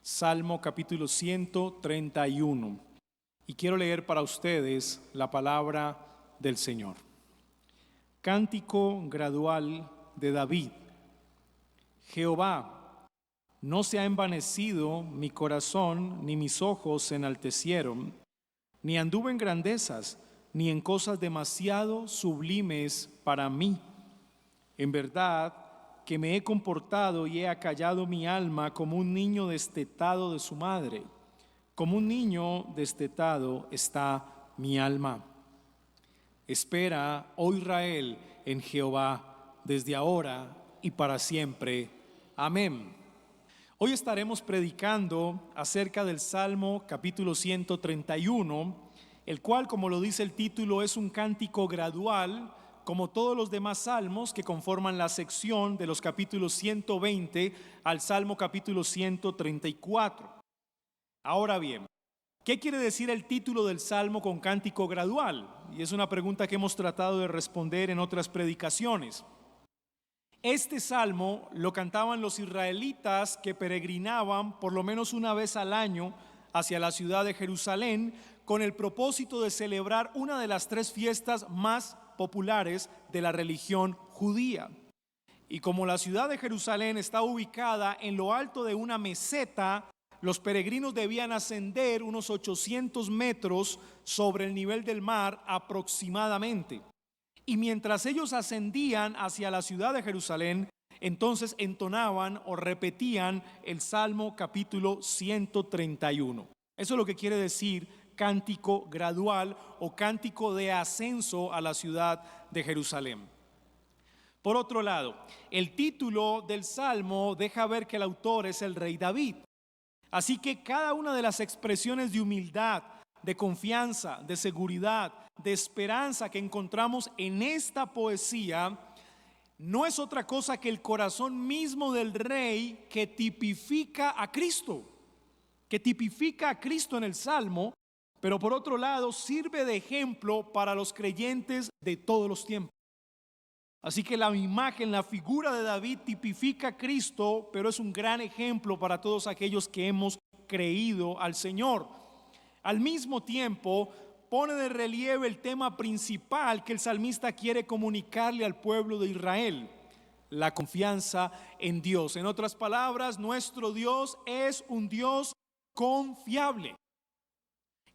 Salmo capítulo 131. Y quiero leer para ustedes la palabra del Señor. Cántico gradual de David. Jehová, no se ha envanecido mi corazón, ni mis ojos se enaltecieron, ni anduve en grandezas, ni en cosas demasiado sublimes para mí. En verdad que me he comportado y he acallado mi alma como un niño destetado de su madre. Como un niño destetado está mi alma. Espera, oh Israel, en Jehová, desde ahora y para siempre. Amén. Hoy estaremos predicando acerca del Salmo capítulo 131, el cual, como lo dice el título, es un cántico gradual, como todos los demás salmos que conforman la sección de los capítulos 120 al Salmo capítulo 134. Ahora bien, ¿qué quiere decir el título del Salmo con cántico gradual? Y es una pregunta que hemos tratado de responder en otras predicaciones. Este salmo lo cantaban los israelitas que peregrinaban por lo menos una vez al año hacia la ciudad de Jerusalén con el propósito de celebrar una de las tres fiestas más populares de la religión judía. Y como la ciudad de Jerusalén está ubicada en lo alto de una meseta, los peregrinos debían ascender unos 800 metros sobre el nivel del mar aproximadamente. Y mientras ellos ascendían hacia la ciudad de Jerusalén, entonces entonaban o repetían el Salmo capítulo 131. Eso es lo que quiere decir cántico gradual o cántico de ascenso a la ciudad de Jerusalén. Por otro lado, el título del Salmo deja ver que el autor es el rey David. Así que cada una de las expresiones de humildad, de confianza, de seguridad, de esperanza que encontramos en esta poesía no es otra cosa que el corazón mismo del rey que tipifica a Cristo, en el Salmo, pero por otro lado sirve de ejemplo para los creyentes de todos los tiempos. Así que la imagen, la figura de David tipifica a Cristo, pero es un gran ejemplo para todos aquellos que hemos creído al Señor. Al mismo tiempo, pone de relieve el tema principal que el salmista quiere comunicarle al pueblo de Israel: la confianza en Dios. En otras palabras, nuestro Dios es un Dios confiable.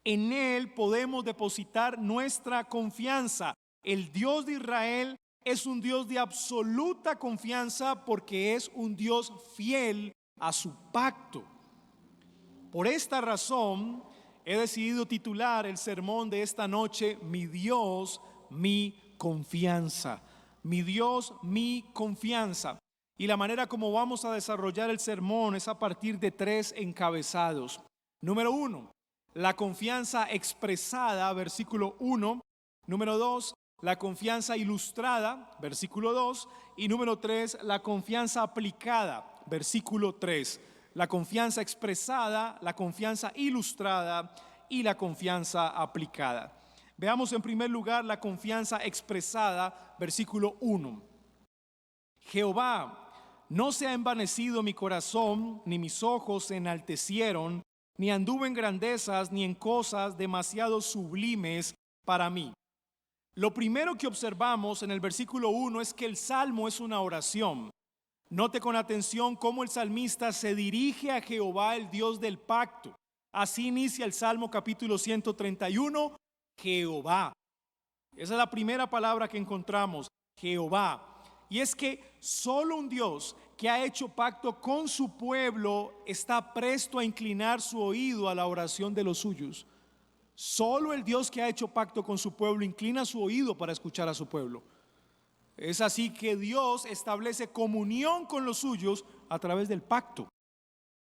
En Él podemos depositar nuestra confianza. El Dios de Israel es un Dios de absoluta confianza porque es un Dios fiel a su pacto. Por esta razón, he decidido titular el sermón de esta noche: Mi Dios, mi confianza. Mi Dios, mi confianza. Y la manera como vamos a desarrollar el sermón es a partir de tres encabezados. Número 1, la confianza expresada, versículo 1. Número 2, la confianza ilustrada, versículo 2. Y número 3, la confianza aplicada, versículo 3. La confianza expresada, la confianza ilustrada y la confianza aplicada. Veamos en primer lugar la confianza expresada, versículo 1. Jehová, no se ha envanecido mi corazón, ni mis ojos se enaltecieron, ni anduve en grandezas, ni en cosas demasiado sublimes para mí. Lo primero que observamos en el versículo 1 es que el salmo es una oración. Note con atención cómo el salmista se dirige a Jehová, el Dios del pacto. Así inicia el Salmo capítulo 131, Jehová. Esa es la primera palabra que encontramos, Jehová. Y es que solo un Dios que ha hecho pacto con su pueblo está presto a inclinar su oído a la oración de los suyos. Solo el Dios que ha hecho pacto con su pueblo inclina su oído para escuchar a su pueblo. Es así que Dios establece comunión con los suyos a través del pacto.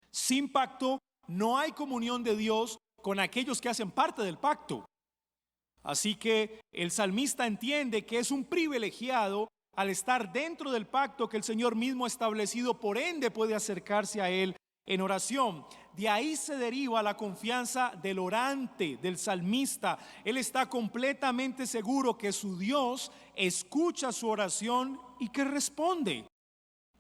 Sin pacto no hay comunión de Dios con aquellos que hacen parte del pacto. Así que el salmista entiende que es un privilegiado al estar dentro del pacto que el Señor mismo ha establecido, por ende puede acercarse a Él en oración. De ahí se deriva la confianza del orante, del salmista. Él está completamente seguro que su Dios escucha su oración y que responde.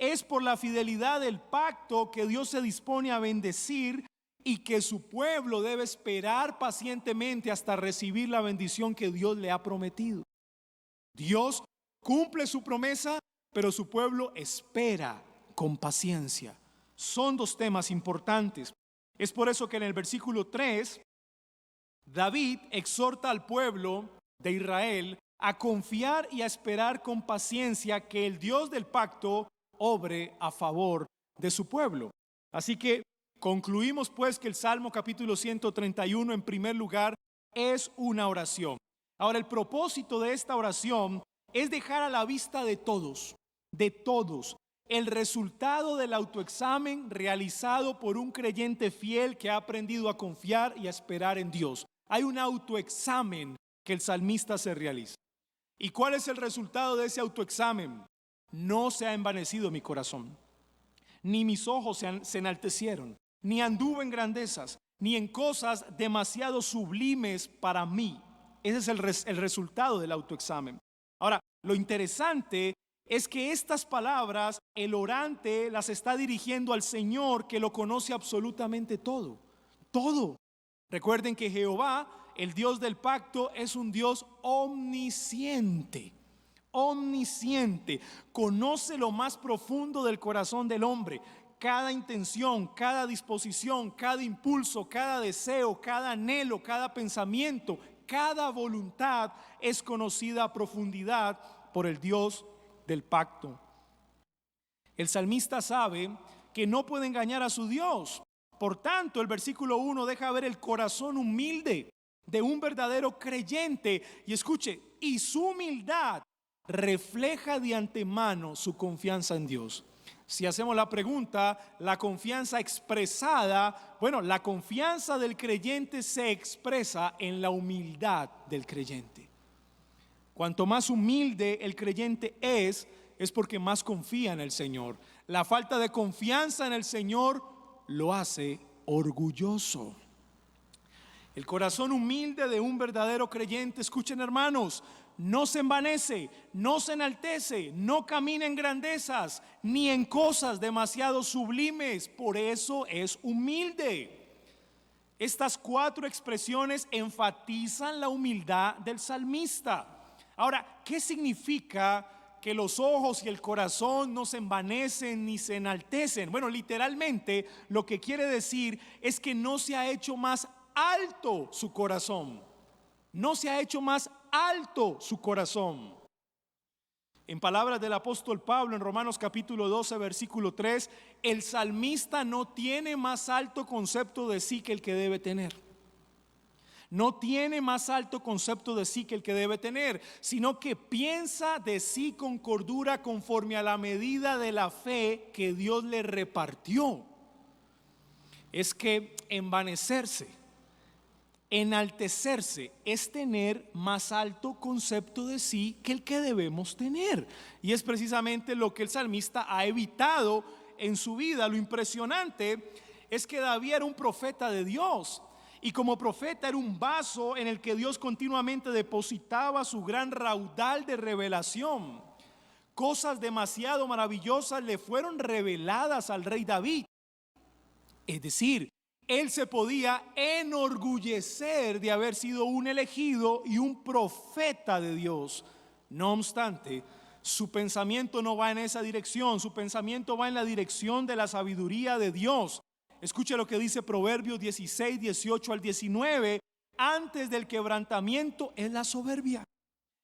Es por la fidelidad del pacto que Dios se dispone a bendecir y que su pueblo debe esperar pacientemente hasta recibir la bendición que Dios le ha prometido. Dios cumple su promesa, pero su pueblo espera con paciencia. Son dos temas importantes. Es por eso que en el versículo 3, David exhorta al pueblo de Israel a confiar y a esperar con paciencia que el Dios del pacto obre a favor de su pueblo. Así que concluimos pues que el Salmo capítulo 131 en primer lugar es una oración. Ahora, el propósito de esta oración es dejar a la vista de todos, el resultado del autoexamen realizado por un creyente fiel que ha aprendido a confiar y a esperar en Dios. Hay un autoexamen que el salmista se realiza. ¿Y cuál es el resultado de ese autoexamen? No se ha envanecido mi corazón, ni mis ojos se enaltecieron, ni anduve en grandezas, ni en cosas demasiado sublimes para mí. Ese es el resultado del autoexamen. Ahora, lo interesante es que estas palabras el orante las está dirigiendo al Señor, que lo conoce absolutamente todo. Recuerden que Jehová, el Dios del pacto, es un Dios omnisciente, conoce lo más profundo del corazón del hombre. Cada intención, cada disposición, cada impulso, cada deseo, cada anhelo, cada pensamiento, cada voluntad es conocida a profundidad por el Dios del pacto. El salmista sabe que no puede engañar a su Dios. Por tanto, el versículo 1 deja ver el corazón humilde de un verdadero creyente. Y escuche, y su humildad refleja de antemano su confianza en Dios. Si hacemos la pregunta, la confianza expresada, la confianza del creyente se expresa en la humildad del creyente. Cuanto más humilde el creyente es porque más confía en el Señor. La falta de confianza en el Señor lo hace orgulloso. El corazón humilde de un verdadero creyente, escuchen hermanos, no se envanece, no se enaltece, no camina en grandezas, ni en cosas demasiado sublimes. Por eso es humilde. Estas 4 expresiones enfatizan la humildad del salmista. Ahora, ¿qué significa que los ojos y el corazón no se envanecen ni se enaltecen? Literalmente lo que quiere decir es que no se ha hecho más alto su corazón. No se ha hecho más alto su corazón. En palabras del apóstol Pablo en Romanos capítulo 12 versículo 3, el salmista no tiene más alto concepto de sí que el que debe tener. No tiene más alto concepto de sí que el que debe tener, sino que piensa de sí con cordura conforme a la medida de la fe que Dios le repartió. Es que envanecerse, enaltecerse es tener más alto concepto de sí que el que debemos tener. Y es precisamente lo que el salmista ha evitado en su vida. Lo impresionante es que David era un profeta de Dios. Y como profeta era un vaso en el que Dios continuamente depositaba su gran raudal de revelación. Cosas demasiado maravillosas le fueron reveladas al rey David. Es decir, él se podía enorgullecer de haber sido un elegido y un profeta de Dios. No obstante, su pensamiento no va en esa dirección. Su pensamiento va en la dirección de la sabiduría de Dios. Escuche lo que dice Proverbios 16, 18 al 19. Antes del quebrantamiento es la soberbia,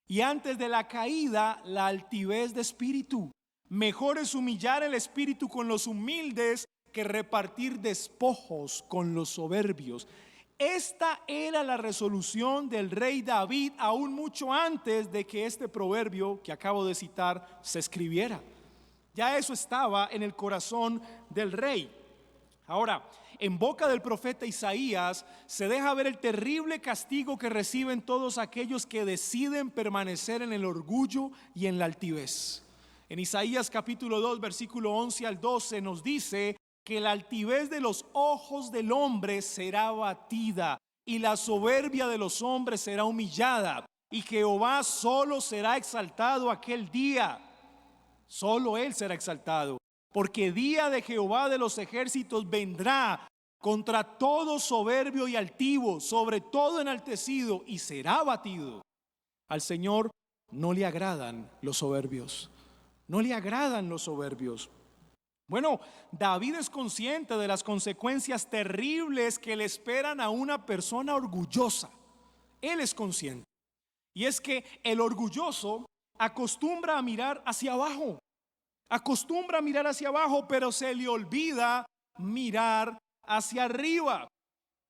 y antes de la caída la altivez de espíritu. Mejor es humillar el espíritu con los humildes que repartir despojos con los soberbios. Esta era la resolución del rey David aún mucho antes de que este proverbio que acabo de citar se escribiera. Ya eso estaba en el corazón del rey. Ahora, en boca del profeta Isaías se deja ver el terrible castigo que reciben todos aquellos que deciden permanecer en el orgullo y en la altivez. En Isaías capítulo 2, versículo 11 al 12 nos dice que la altivez de los ojos del hombre será abatida y la soberbia de los hombres será humillada, y Jehová solo será exaltado aquel día. Solo Él será exaltado. porque día de Jehová de los ejércitos vendrá contra todo soberbio y altivo, sobre todo enaltecido, y será abatido. Al Señor no le agradan los soberbios, no le agradan los soberbios. Bueno, David es consciente de las consecuencias terribles que le esperan a una persona orgullosa. Él es consciente. Y es que el orgulloso acostumbra a mirar hacia abajo. Acostumbra a mirar hacia abajo, pero se le olvida mirar hacia arriba.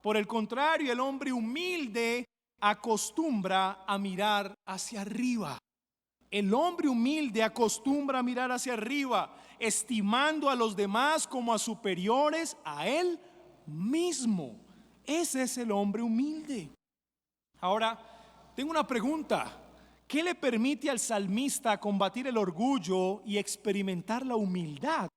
Por el contrario, el hombre humilde acostumbra a mirar hacia arriba. El hombre humilde acostumbra a mirar hacia arriba, estimando a los demás como a superiores a él mismo. Ese es el hombre humilde. Ahora, tengo una pregunta. ¿Qué le permite al salmista combatir el orgullo y experimentar la humildad?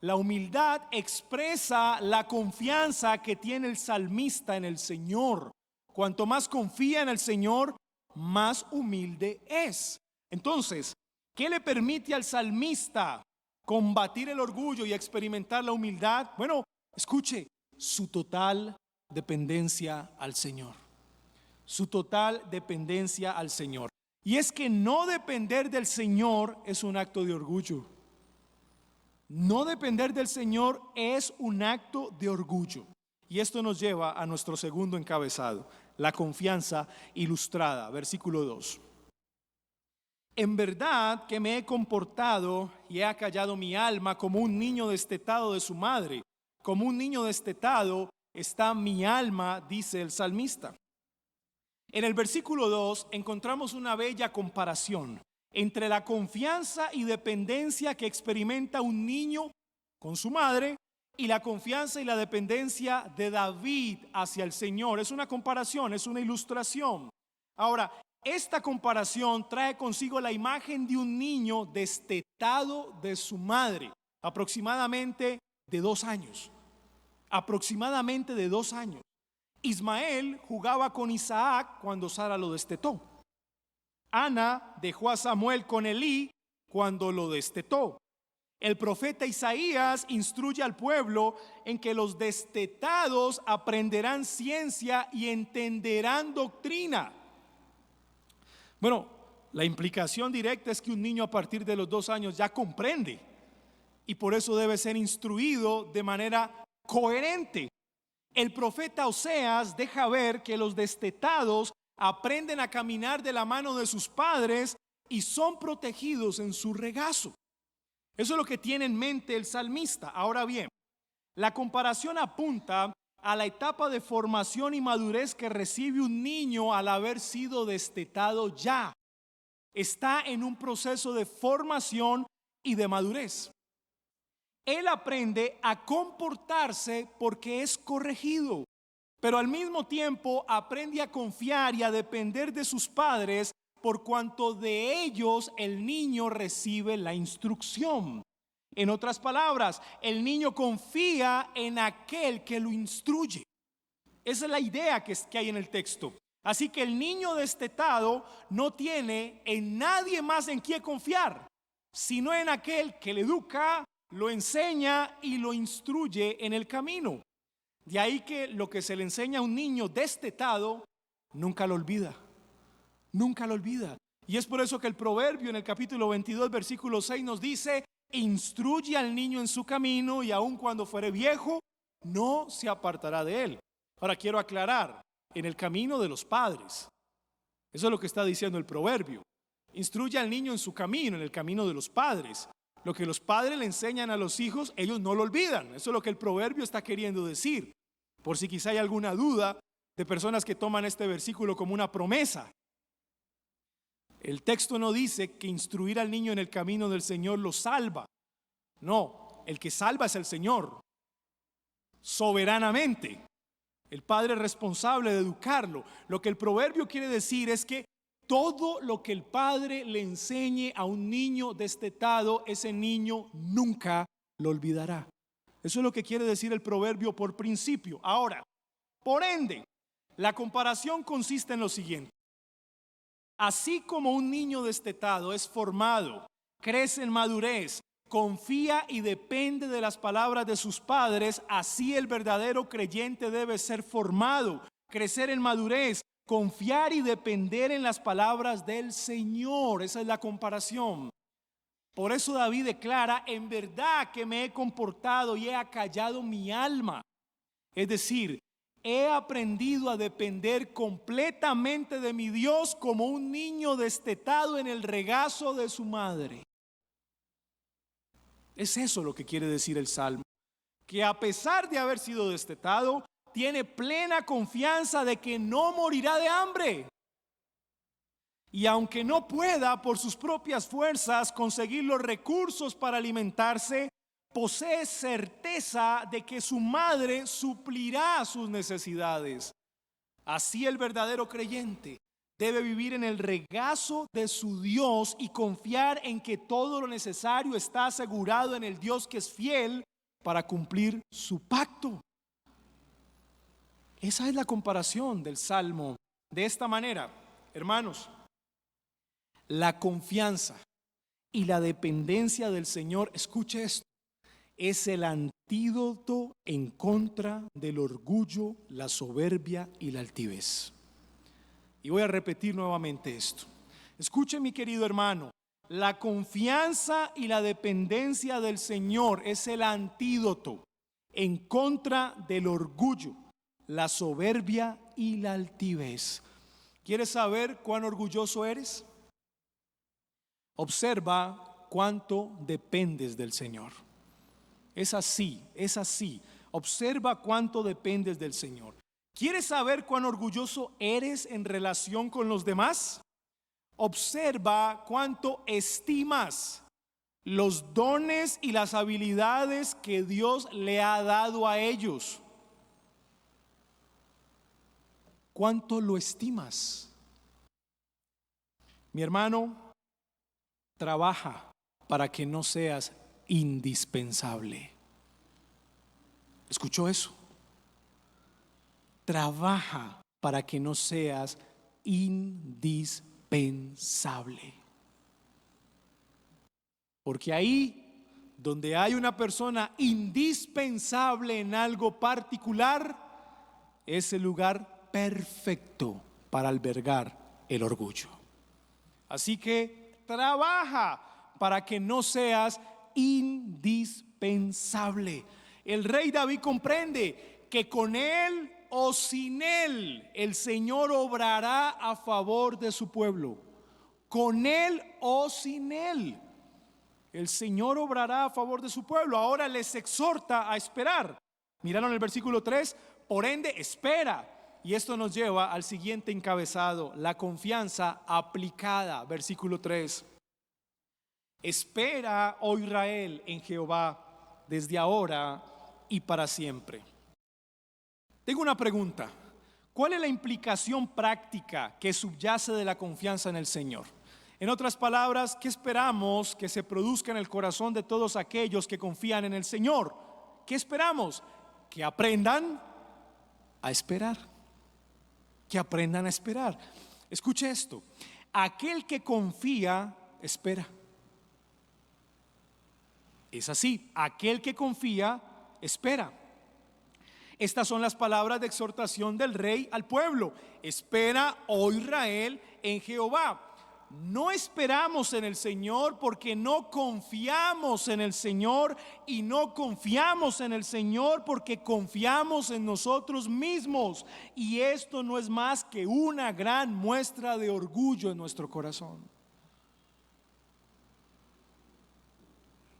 La humildad expresa la confianza que tiene el salmista en el Señor. Cuanto más confía en el Señor, más humilde es. Entonces, ¿qué le permite al salmista combatir el orgullo y experimentar la humildad? Bueno, escuche, su total dependencia al Señor. Su total dependencia al Señor. Y es que no depender del Señor es un acto de orgullo. No depender del Señor es un acto de orgullo. Y esto nos lleva a nuestro segundo encabezado, la confianza ilustrada, versículo 2. En verdad que me he comportado y he acallado mi alma como un niño destetado de su madre. Como un niño destetado está mi alma, dice el salmista. En el versículo 2 encontramos una bella comparación entre la confianza y dependencia que experimenta un niño con su madre y la confianza y la dependencia de David hacia el Señor. Es una comparación, es una ilustración. Ahora, esta comparación trae consigo la imagen de un niño destetado de su madre, aproximadamente de 2 años. Aproximadamente de 2 años. Ismael jugaba con Isaac cuando Sara lo destetó. Ana dejó a Samuel con Elí cuando lo destetó. El profeta Isaías instruye al pueblo en que los destetados aprenderán ciencia y entenderán doctrina. Bueno, la implicación directa es que un niño a partir de los 2 años ya comprende y por eso debe ser instruido de manera coherente. El profeta Oseas deja ver que los destetados aprenden a caminar de la mano de sus padres y son protegidos en su regazo. Eso es lo que tiene en mente el salmista. Ahora bien, la comparación apunta a la etapa de formación y madurez que recibe un niño al haber sido destetado ya. Está en un proceso de formación y de madurez. Él aprende a comportarse porque es corregido, pero al mismo tiempo aprende a confiar y a depender de sus padres por cuanto de ellos el niño recibe la instrucción. En otras palabras, el niño confía en aquel que lo instruye. Esa es la idea que hay en el texto. Así que el niño destetado no tiene en nadie más en quien confiar, sino en aquel que le educa, lo enseña y lo instruye en el camino. De ahí que lo que se le enseña a un niño destetado nunca lo olvida. Nunca lo olvida. Y es por eso que el proverbio en el capítulo 22, versículo 6 nos dice: instruye al niño en su camino y aun cuando fuere viejo, no se apartará de él. Ahora quiero aclarar, en el camino de los padres. Eso es lo que está diciendo el proverbio. Instruye al niño en su camino, en el camino de los padres. Lo que los padres le enseñan a los hijos, ellos no lo olvidan. Eso es lo que el proverbio está queriendo decir. Por si quizá hay alguna duda de personas que toman este versículo como una promesa. El texto no dice que instruir al niño en el camino del Señor lo salva. No, el que salva es el Señor. Soberanamente. El padre es responsable de educarlo. Lo que el proverbio quiere decir es que todo lo que el padre le enseñe a un niño destetado, ese niño nunca lo olvidará. Eso es lo que quiere decir el proverbio por principio. Ahora, por ende, la comparación consiste en lo siguiente. Así como un niño destetado es formado, crece en madurez, confía y depende de las palabras de sus padres, así el verdadero creyente debe ser formado, crecer en madurez, confiar y depender en las palabras del Señor. Esa es la comparación. Por eso David declara: en verdad que me he comportado y he acallado mi alma. Es decir, he aprendido a depender completamente de mi Dios como un niño destetado en el regazo de su madre. Es eso lo que quiere decir el Salmo, que a pesar de haber sido destetado, tiene plena confianza de que no morirá de hambre. Y aunque no pueda por sus propias fuerzas conseguir los recursos para alimentarse, posee certeza de que su madre suplirá sus necesidades. Así el verdadero creyente debe vivir en el regazo de su Dios y confiar en que todo lo necesario está asegurado en el Dios que es fiel para cumplir su pacto. Esa es la comparación del Salmo. De esta manera, hermanos, la confianza y la dependencia del Señor, escuche esto, es el antídoto en contra del orgullo, la soberbia y la altivez. Y voy a repetir nuevamente esto. Escuche, mi querido hermano, la confianza y la dependencia del Señor es el antídoto en contra del orgullo, la soberbia y la altivez. ¿Quieres saber cuán orgulloso eres? Observa cuánto dependes del Señor. Es así, es así. Observa cuánto dependes del Señor. ¿Quieres saber cuán orgulloso eres en relación con los demás? Observa cuánto estimas los dones y las habilidades que Dios le ha dado a ellos. ¿Cuánto lo estimas? Mi hermano, trabaja para que no seas indispensable. ¿Escuchó eso? Trabaja para que no seas indispensable. Porque ahí donde hay una persona indispensable en algo particular, es el lugar perfecto para albergar el orgullo. Así que trabaja para que no seas indispensable. El rey David comprende que con él o sin él el Señor obrará a favor de su pueblo. Con él o sin él el Señor obrará a favor de su pueblo. Ahora les exhorta a esperar. Miraron el versículo 3, por ende espera. Y esto nos lleva al siguiente encabezado, la confianza aplicada. Versículo 3. Espera, oh Israel, en Jehová, desde ahora y para siempre. Tengo una pregunta. ¿Cuál es la implicación práctica que subyace de la confianza en el Señor? En otras palabras, ¿qué esperamos que se produzca en el corazón de todos aquellos que confían en el Señor? ¿Qué esperamos? Que aprendan a esperar. Que aprendan a esperar. Escuche esto. Aquel que confía, espera. Es así. Aquel que confía, espera. Estas son las palabras de exhortación del rey al pueblo. Espera, oh Israel, en Jehová. No esperamos en el Señor porque no confiamos en el Señor, y no confiamos en el Señor porque confiamos en nosotros mismos, y esto no es más que una gran muestra de orgullo en nuestro corazón.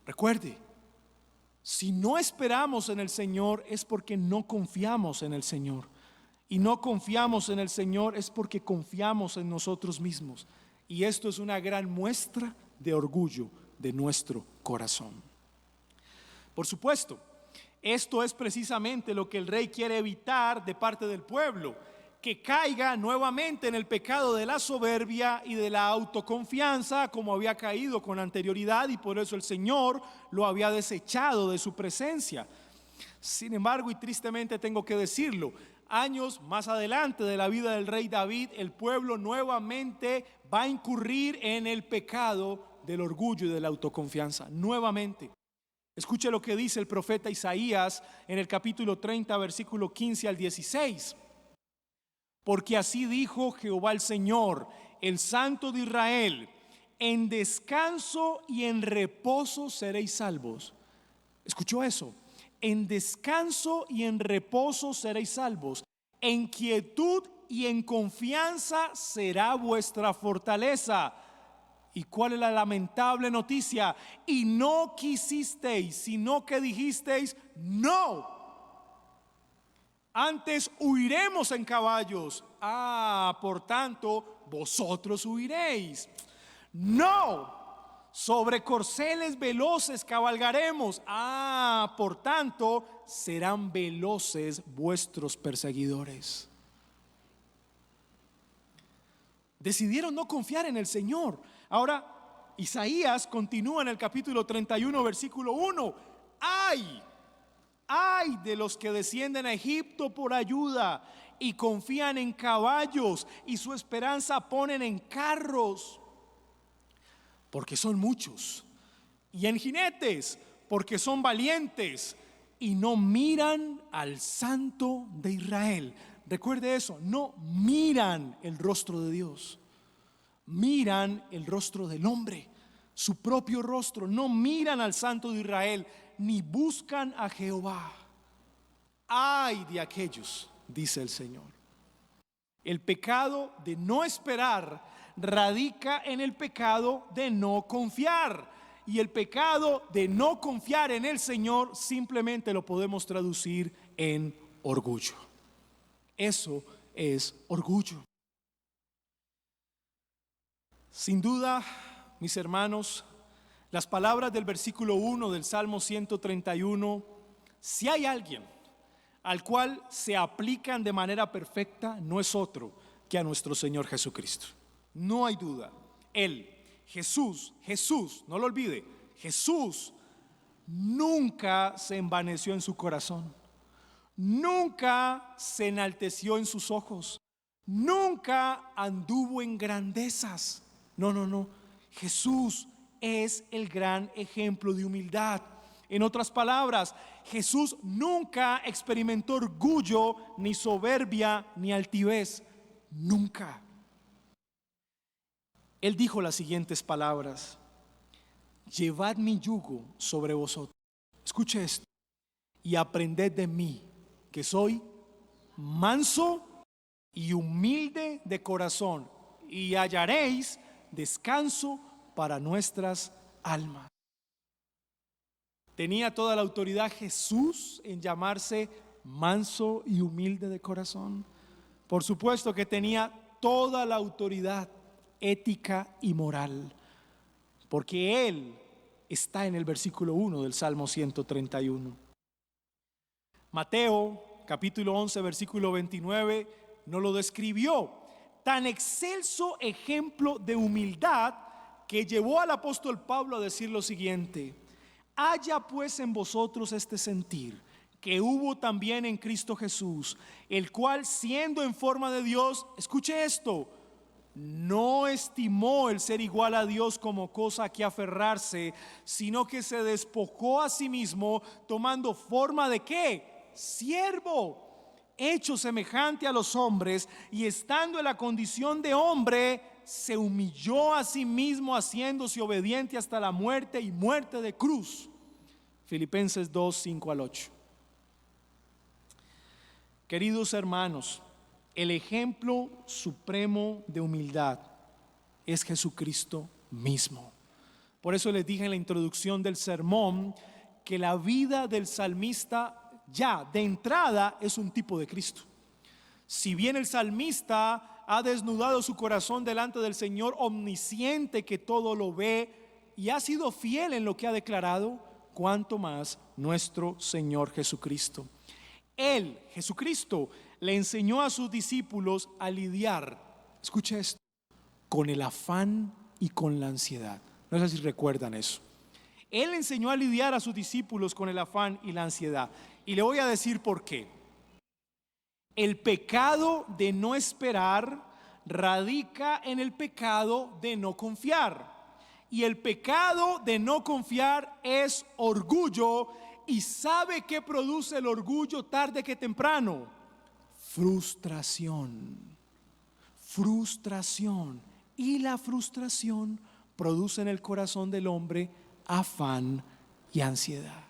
Recuerde, si no esperamos en el Señor es porque no confiamos en el Señor, y no confiamos en el Señor es porque confiamos en nosotros mismos. Y esto es una gran muestra de orgullo de nuestro corazón. Por supuesto, esto es precisamente lo que el rey quiere evitar de parte del pueblo, que caiga nuevamente en el pecado de la soberbia y de la autoconfianza, como había caído con anterioridad, y por eso el Señor lo había desechado de su presencia. Sin embargo, y tristemente tengo que decirlo, años más adelante de la vida del rey David, el pueblo nuevamente va a incurrir en el pecado del orgullo y de la autoconfianza. Nuevamente, escuche lo que dice el profeta Isaías en el capítulo 30, versículo 15 al 16. Porque así dijo Jehová el Señor, el Santo de Israel: en descanso y en reposo seréis salvos. ¿Escuchó eso? En descanso y en reposo seréis salvos. En quietud y en confianza será vuestra fortaleza. ¿Y cuál es la lamentable noticia? Y no quisisteis, sino que dijisteis: no. Antes huiremos en caballos. Por tanto, vosotros huiréis. No. Sobre corceles veloces cabalgaremos. Por tanto, serán veloces vuestros perseguidores. Decidieron no confiar en el Señor. Ahora, Isaías continúa en el capítulo 31, versículo 1. ¡Ay de los que descienden a Egipto por ayuda y confían en caballos y su esperanza ponen en carros! Porque son muchos, y en jinetes, porque son valientes, y no miran al Santo de Israel. Recuerde eso, no miran el rostro de Dios, miran el rostro del hombre, su propio rostro. No miran al Santo de Israel, ni buscan a Jehová. Ay de aquellos, dice el Señor. El pecado de no esperar radica en el pecado de no confiar. Y el pecado de no confiar en el Señor simplemente lo podemos traducir en orgullo. Eso es orgullo. Sin duda, mis hermanos, las palabras del versículo 1 del Salmo 131, si hay alguien al cual se aplican de manera perfecta, no es otro que a nuestro Señor Jesucristo. No hay duda. Él, Jesús, no lo olvide, Jesús nunca se envaneció en su corazón, nunca se enalteció en sus ojos, nunca anduvo en grandezas. No. Jesús es el gran ejemplo de humildad. En otras palabras, Jesús nunca experimentó orgullo, ni soberbia, ni altivez. Nunca. Él dijo las siguientes palabras: llevad mi yugo sobre vosotros. Escuche esto: y aprended de mí, que soy manso y humilde de corazón, y hallaréis descanso para nuestras almas. ¿Tenía toda la autoridad Jesús en llamarse manso y humilde de corazón? Por supuesto que tenía toda la autoridad ética y moral, porque Él está en el versículo 1 del Salmo 131. Mateo capítulo 11 versículo 29 nos lo describió: tan excelso ejemplo de humildad que llevó al apóstol Pablo a decir lo siguiente: haya pues en vosotros este sentir que hubo también en Cristo Jesús, el cual, siendo en forma de Dios, escuche esto, no estimó el ser igual a Dios como cosa a que aferrarse, sino que se despojó a sí mismo, tomando forma de ¿qué? Siervo, hecho semejante a los hombres, y estando en la condición de hombre, se humilló a sí mismo, haciéndose obediente hasta la muerte y muerte de cruz. Filipenses 2, 5 al 8. Queridos hermanos, el ejemplo supremo de humildad es Jesucristo mismo. Por eso les dije en la introducción del sermón que la vida del salmista ya de entrada es un tipo de Cristo. Si bien el salmista ha desnudado su corazón delante del Señor omnisciente que todo lo ve y ha sido fiel en lo que ha declarado, cuánto más nuestro Señor Jesucristo. Él, Jesucristo, le enseñó a sus discípulos a lidiar, escuche esto, con el afán y con la ansiedad. No sé si recuerdan eso. Él enseñó a lidiar a sus discípulos con el afán y la ansiedad. Y le voy a decir por qué. El pecado de no esperar radica en el pecado de no confiar. Y el pecado de no confiar es orgullo. ¿Y sabe qué produce el orgullo tarde que temprano? Frustración. Frustración. Y la frustración produce en el corazón del hombre afán y ansiedad.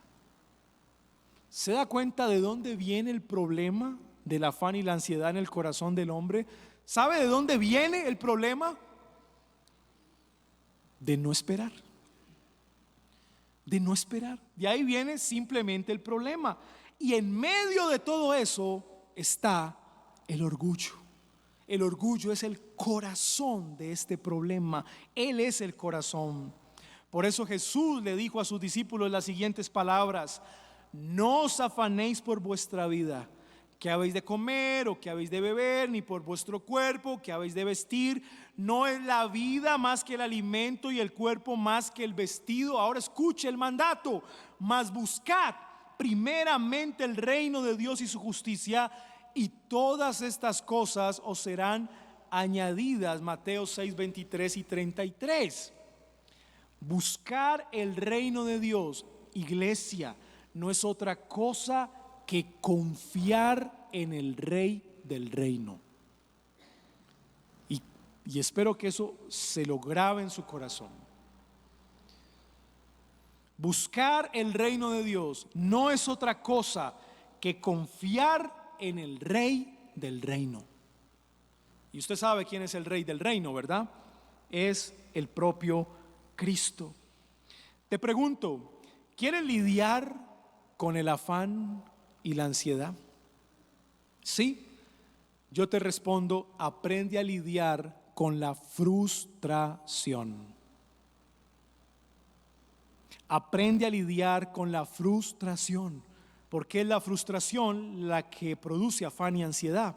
¿Se da cuenta de dónde viene el problema del afán y la ansiedad en el corazón del hombre? ¿Sabe de dónde viene el problema? De no esperar. De no esperar. De ahí viene simplemente el problema. Y en medio de todo eso está el orgullo. El orgullo es el corazón de este problema. Él es el corazón. Por eso Jesús le dijo a sus discípulos las siguientes palabras: no os afanéis por vuestra vida, qué habéis de comer o qué habéis de beber, ni por vuestro cuerpo, qué habéis de vestir. No es la vida más que el alimento y el cuerpo más que el vestido. Ahora escuche el mandato: mas buscad primeramente el reino de Dios y su justicia, y todas estas cosas os serán añadidas. Mateo 6, 23 y 33. Buscar el reino de Dios, iglesia, no es otra cosa que confiar en el Rey del reino. Y espero que eso se lo grabe en su corazón. Buscar el reino de Dios no es otra cosa que confiar en el Rey del reino. Y usted sabe quién es el Rey del reino, ¿verdad? Es el propio Cristo. Te pregunto, ¿quieres lidiar con el afán y la ansiedad? Sí. Yo te respondo: aprende a lidiar con la frustración. Aprende a lidiar con la frustración, porque es la frustración la que produce afán y ansiedad.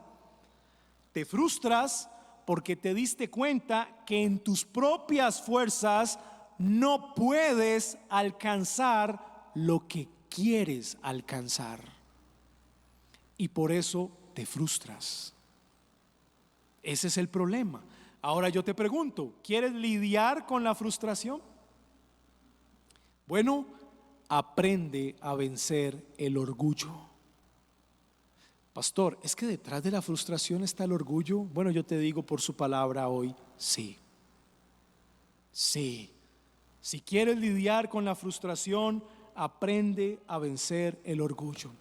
Te frustras porque te diste cuenta que en tus propias fuerzas no puedes alcanzar lo que quieres alcanzar. Y por eso te frustras. Ese es el problema. Ahora yo te pregunto, ¿quieres lidiar con la frustración? Bueno, aprende a vencer el orgullo. Pastor, ¿es que detrás de la frustración está el orgullo? Bueno, yo te digo por su palabra hoy, sí. Sí. Si quieres lidiar con la frustración, aprende a vencer el orgullo.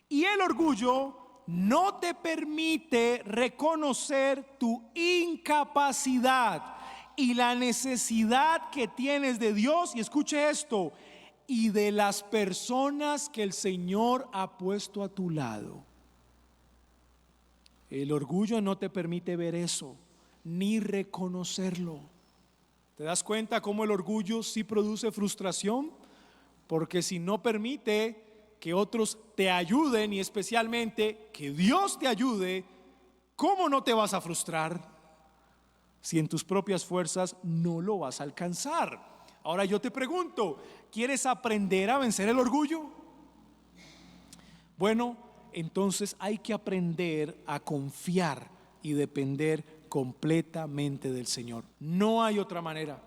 Y el orgullo no te permite reconocer tu incapacidad y la necesidad que tienes de Dios, y escuche esto, y de las personas que el Señor ha puesto a tu lado. El orgullo no te permite ver eso, ni reconocerlo. ¿Te das cuenta cómo el orgullo sí produce frustración? Porque si no permite que otros te ayuden, y especialmente que Dios te ayude, ¿cómo no te vas a frustrar si en tus propias fuerzas no lo vas a alcanzar? Ahora yo te pregunto, ¿quieres aprender a vencer el orgullo? Bueno, entonces hay que aprender a confiar y depender completamente del Señor. No hay otra manera.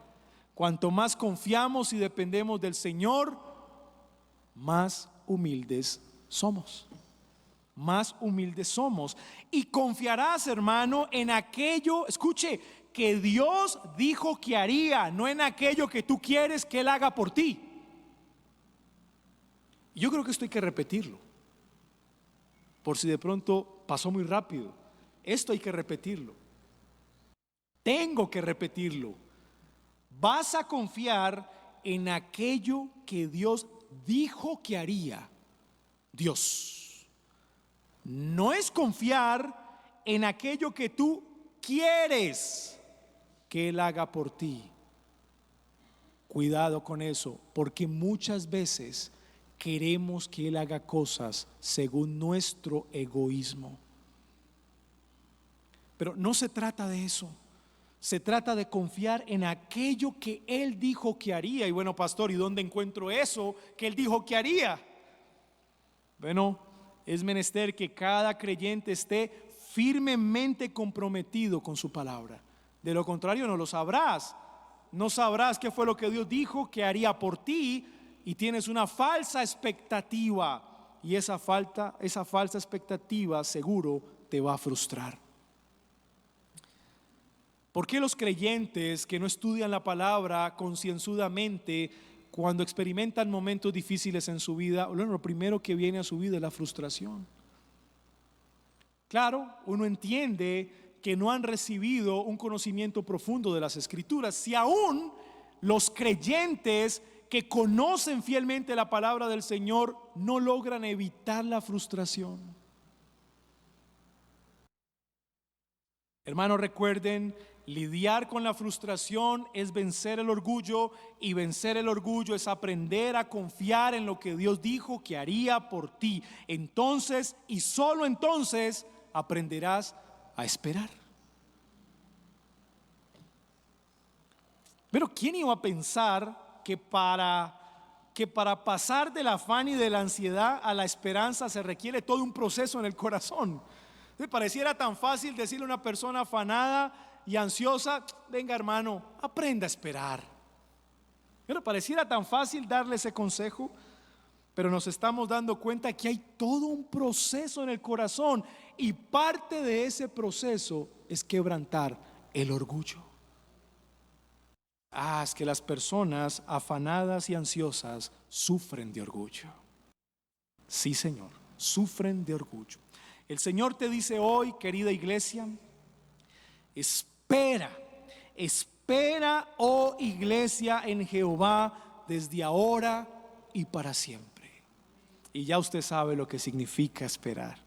Cuanto más confiamos y dependemos del Señor, más humildes somos. Más humildes somos. Y confiarás, hermano, en aquello, escuche, que Dios dijo que haría, no en aquello que tú quieres que Él haga por ti. Yo creo que esto hay que repetirlo, por si de pronto pasó muy rápido. Esto hay que repetirlo. Tengo que repetirlo. Vas a confiar en aquello que Dios dijo que haría. Dios. No es confiar en aquello que tú quieres que Él haga por ti. Cuidado con eso, porque muchas veces queremos que Él haga cosas según nuestro egoísmo. Pero no se trata de eso. Se trata de confiar en aquello que Él dijo que haría. Y bueno, pastor, ¿y dónde encuentro eso que Él dijo que haría? Bueno, es menester que cada creyente esté firmemente comprometido con su palabra. De lo contrario no lo sabrás. no sabrás qué fue lo que Dios dijo que haría por ti y tienes una falsa expectativa. Y esa falsa expectativa seguro te va a frustrar. ¿Por qué los creyentes que no estudian la palabra concienzudamente, cuando experimentan momentos difíciles en su vida, lo primero que viene a su vida es la frustración? Claro, uno entiende que no han recibido un conocimiento profundo de las Escrituras. Si aún los creyentes que conocen fielmente la palabra del Señor no logran evitar la frustración. Hermanos, recuerden, lidiar con la frustración es vencer el orgullo, y vencer el orgullo es aprender a confiar en lo que Dios dijo que haría por ti. Entonces, y solo entonces, aprenderás a esperar. Pero ¿quién iba a pensar que para pasar del afán y de la ansiedad a la esperanza se requiere todo un proceso en el corazón? Me pareciera tan fácil decirle a una persona afanada y ansiosa: venga, hermano, aprenda a esperar. Pero pareciera tan fácil darle ese consejo, pero nos estamos dando cuenta que hay todo un proceso en el corazón, y parte de ese proceso es quebrantar el orgullo. Es que las personas afanadas y ansiosas sufren de orgullo. Sí, Señor, sufren de orgullo. El Señor te dice hoy, querida iglesia, espera, oh iglesia, en Jehová desde ahora y para siempre. Y ya usted sabe lo que significa esperar.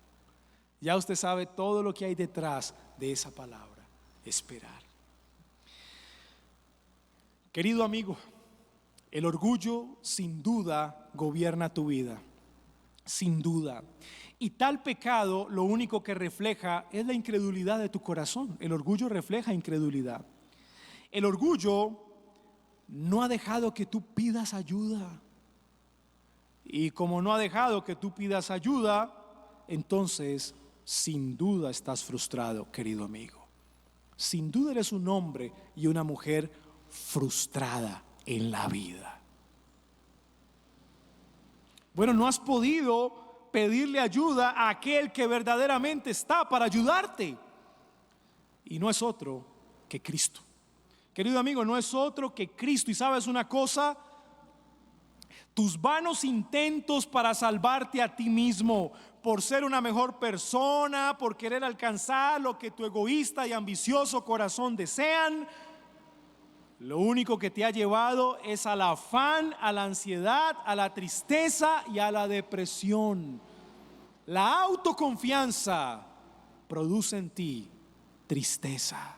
Ya usted sabe todo lo que hay detrás de esa palabra, esperar. Querido amigo, el orgullo sin duda gobierna tu vida, sin duda. Y tal pecado lo único que refleja es la incredulidad de tu corazón. El orgullo refleja incredulidad. El orgullo no ha dejado que tú pidas ayuda. Y como no ha dejado que tú pidas ayuda, entonces sin duda estás frustrado, querido amigo. Sin duda eres un hombre y una mujer frustrada en la vida. Bueno, no has podido pedirle ayuda a aquel que verdaderamente está para ayudarte, y no es otro que Cristo. Querido amigo, no es otro que Cristo. Y sabes una cosa, tus vanos intentos para salvarte a ti mismo, por ser una mejor persona, por querer alcanzar lo que tu egoísta y ambicioso corazón desean, lo único que te ha llevado es al afán, a la ansiedad, a la tristeza y a la depresión. La autoconfianza produce en ti tristeza.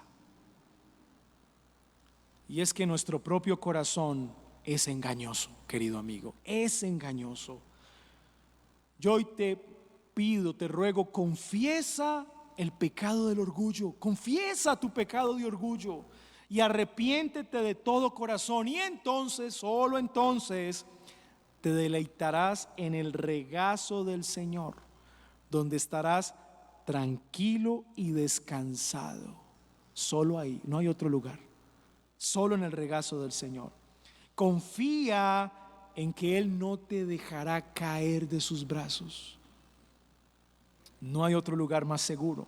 Y es que nuestro propio corazón es engañoso, querido amigo, es engañoso. Yo hoy te pido, te ruego, confiesa el pecado del orgullo, confiesa tu pecado de orgullo y arrepiéntete de todo corazón, y entonces, solo entonces, te deleitarás en el regazo del Señor, donde estarás tranquilo y descansado. Solo ahí, no hay otro lugar, solo en el regazo del Señor. Confía en que Él no te dejará caer de sus brazos. No hay otro lugar más seguro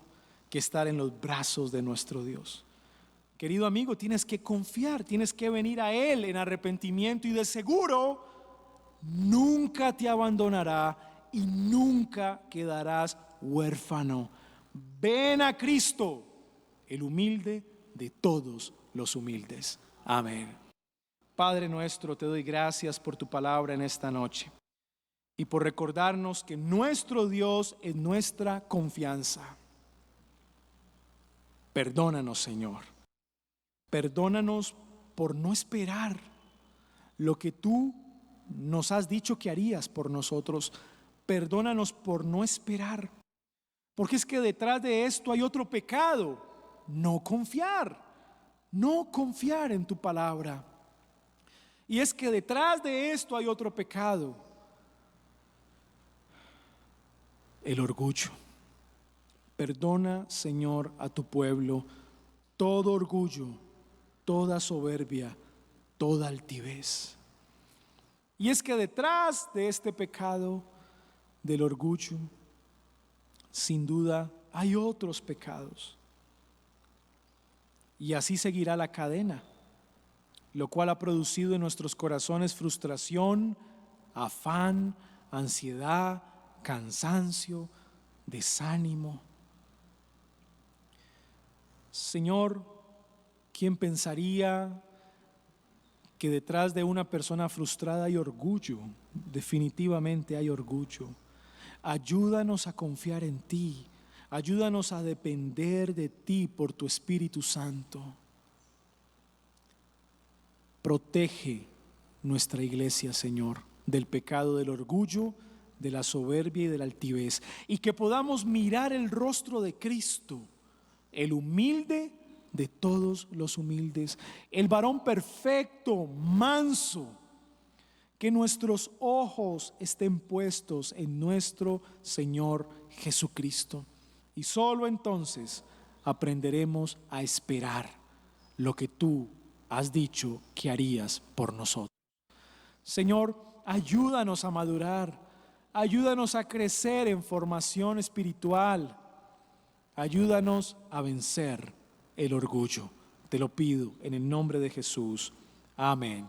que estar en los brazos de nuestro Dios. Querido amigo, tienes que confiar, tienes que venir a Él en arrepentimiento, y de seguro nunca te abandonará y nunca quedarás huérfano. Ven a Cristo, el humilde de todos los humildes. Amén. Padre nuestro, te doy gracias por tu palabra en esta noche y por recordarnos que nuestro Dios es nuestra confianza. Perdónanos, Señor. Perdónanos por no esperar lo que tú nos has dicho que harías por nosotros. Perdónanos por no esperar, porque es que detrás de esto hay otro pecado: no confiar en tu palabra. Y es que detrás de esto hay otro pecado: el orgullo. Perdona, Señor, a tu pueblo todo orgullo, toda soberbia, toda altivez. Y es que detrás de este pecado del orgullo, sin duda hay otros pecados. Y así seguirá la cadena, lo cual ha producido en nuestros corazones frustración, afán, ansiedad, cansancio, desánimo. Señor, ¿quién pensaría que detrás de una persona frustrada hay orgullo? Definitivamente hay orgullo. Ayúdanos a confiar en ti. Ayúdanos a depender de ti por tu Espíritu Santo. Protege nuestra iglesia, Señor, del pecado del orgullo, de la soberbia y de la altivez. Y que podamos mirar el rostro de Cristo, el humilde de todos los humildes, el varón perfecto, manso. Que nuestros ojos estén puestos en nuestro Señor Jesucristo. Y solo entonces aprenderemos a esperar lo que tú has dicho que harías por nosotros. Señor, ayúdanos a madurar, ayúdanos a crecer en formación espiritual, ayúdanos a vencer el orgullo. Te lo pido en el nombre de Jesús. Amén.